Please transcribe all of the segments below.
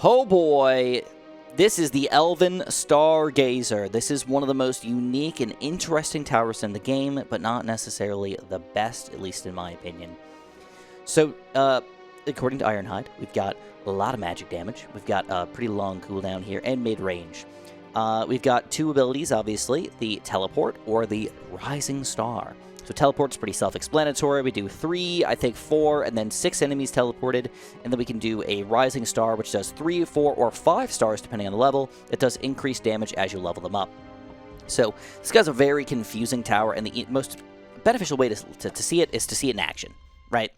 Oh boy, this is the Elven Stargazer. This is one of the most unique and interesting towers in the game, but not necessarily the best, at least in my opinion. So, according to Ironhide, we've got a lot of magic damage. We've got a pretty long cooldown here and mid-range. We've got two abilities, obviously, the Teleport or the Rising Star. So teleport's pretty self-explanatory. We do 3, I think 4, and then 6 enemies teleported. And then we can do a Rising Star, which does 3, 4, or 5 stars, depending on the level. It does increase damage as you level them up. So this guy's a very confusing tower, and the most beneficial way to see it is to see it in action, right?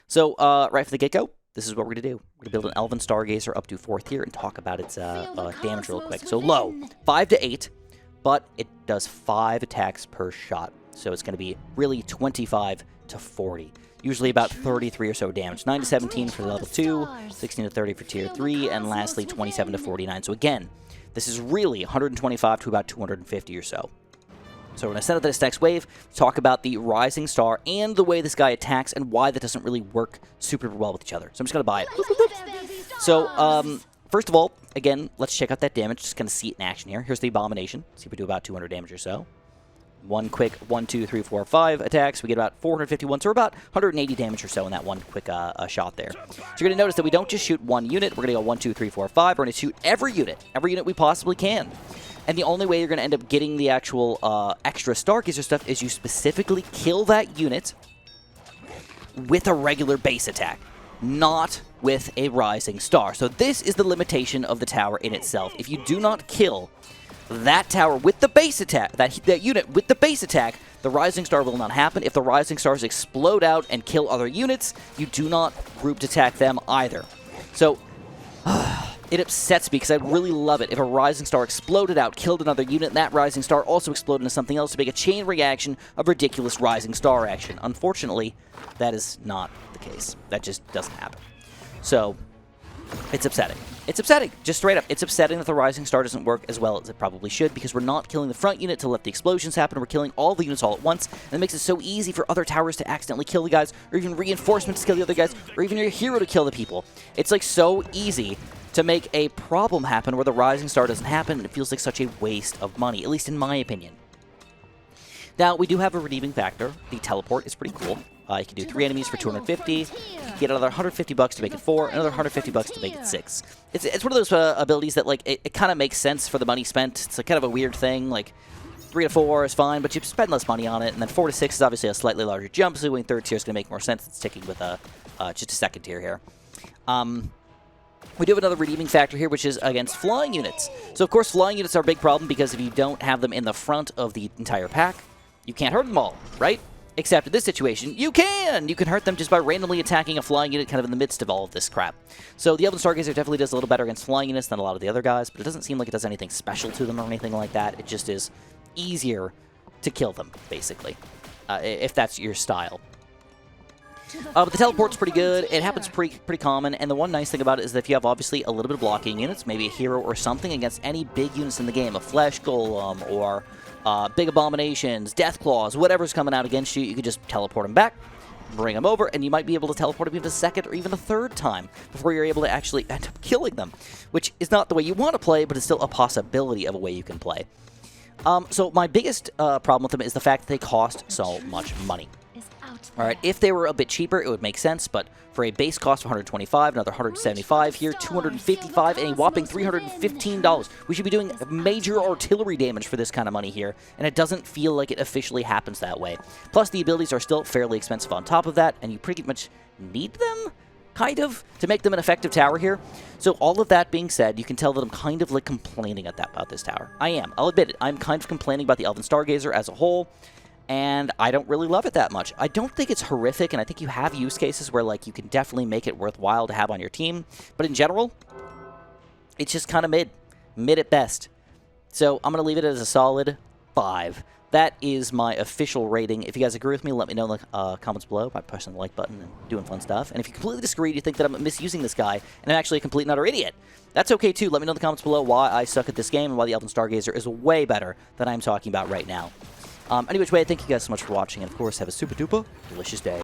So right from the get-go, this is what we're going to do. We're going to build an Elven Stargazer up to 4th tier and talk about its damage real quick. So low, 5 to 8, but it does 5 attacks per shot. So it's going to be really 25 to 40. Usually about 33 or so damage. 9 to 17 for level 2, 16 to 30 for tier 3, and lastly 27 to 49. So again, this is really 125 to about 250 or so. So we're going to set up this next wave, talk about the Rising Star and the way this guy attacks and why that doesn't really work super well with each other. So I'm just going to buy it. So, first of all, again, let's check out that damage. Just going to see it in action here. Here's the Abomination. See if we do about 200 damage or so. One quick 1, 2, 3, 4, 5 attacks. We get about 451, so we're about 180 damage or so in that one quick shot there. So you're going to notice that we don't just shoot one unit. We're going to go 1, 2, 3, 4, 5. We're going to shoot every unit we possibly can. And the only way you're going to end up getting the actual extra Stargazer stuff is you specifically kill that unit with a regular base attack, not with a Rising Star. So this is the limitation of the tower in itself. If you do not kill that tower with the base attack, that unit with the base attack, the Rising Star will not happen. If the Rising Stars explode out and kill other units, you do not grouped attack them either. So it upsets me because I'd really love it if a Rising Star exploded out, killed another unit, and that Rising Star also exploded into something else to make a chain reaction of ridiculous Rising Star action. Unfortunately, that is not the case. That just doesn't happen. So it's upsetting. It's upsetting. Just straight up. It's upsetting that the Rising Star doesn't work as well as it probably should because we're not killing the front unit to let the explosions happen. We're killing all the units all at once, and it makes it so easy for other towers to accidentally kill the guys, or even reinforcements to kill the other guys, or even your hero to kill the people. It's like so easy to make a problem happen where the Rising Star doesn't happen, and it feels like such a waste of money, at least in my opinion. Now, we do have a redeeming factor. The Teleport is pretty cool. You can do 3 enemies for 250. You can get another 150 bucks to make it 4, another 150 bucks to make it 6. It's one of those abilities that, like, it kind of makes sense for the money spent. It's kind of a weird thing. Like, 3 to 4 is fine, but you spend less money on it. And then 4 to 6 is obviously a slightly larger jump, so going 3rd tier is going to make more sense than sticking with just a 2nd tier here. We do have another redeeming factor here, which is against flying units. So, of course, flying units are a big problem because if you don't have them in the front of the entire pack, you can't hurt them all, right? Except in this situation, you can! You can hurt them just by randomly attacking a flying unit kind of in the midst of all of this crap. So the Elven Stargazer definitely does a little better against flying units than a lot of the other guys, but it doesn't seem like it does anything special to them or anything like that. It just is easier to kill them, basically, if that's your style. But the Teleport's pretty good. It happens pretty common, and the one nice thing about it is that if you have, obviously, a little bit of blocking units, maybe a hero or something against any big units in the game, a Flesh Golem or big Abominations, Death Claws, whatever's coming out against you, you can just teleport them back, bring them over, and you might be able to teleport them even a 2nd or even a 3rd time before you're able to actually end up killing them, which is not the way you want to play, but it's still a possibility of a way you can play. So my biggest problem with them is the fact that they cost so much money. Alright, if they were a bit cheaper, it would make sense, but for a base cost of 125, another 175 here, 255, and a whopping $315. We should be doing major artillery damage for this kind of money here, and it doesn't feel like it officially happens that way. Plus, the abilities are still fairly expensive on top of that, and you pretty much need them, kind of, to make them an effective tower here. So all of that being said, you can tell that I'm kind of like complaining about this tower. I am. I'll admit it. I'm kind of complaining about the Elven Stargazer as a whole, and I don't really love it that much. I don't think it's horrific, and I think you have use cases where, like, you can definitely make it worthwhile to have on your team. But in general, it's just kind of mid. Mid at best. So I'm going to leave it as a solid 5. That is my official rating. If you guys agree with me, let me know in the comments below by pressing the like button and doing fun stuff. And if you completely disagree, you think that I'm misusing this guy, and I'm actually a complete and utter idiot, that's okay too. Let me know in the comments below why I suck at this game and why the Elven Stargazer is way better than I'm talking about right now. Any which way, thank you guys so much for watching, and of course, have a super duper delicious day.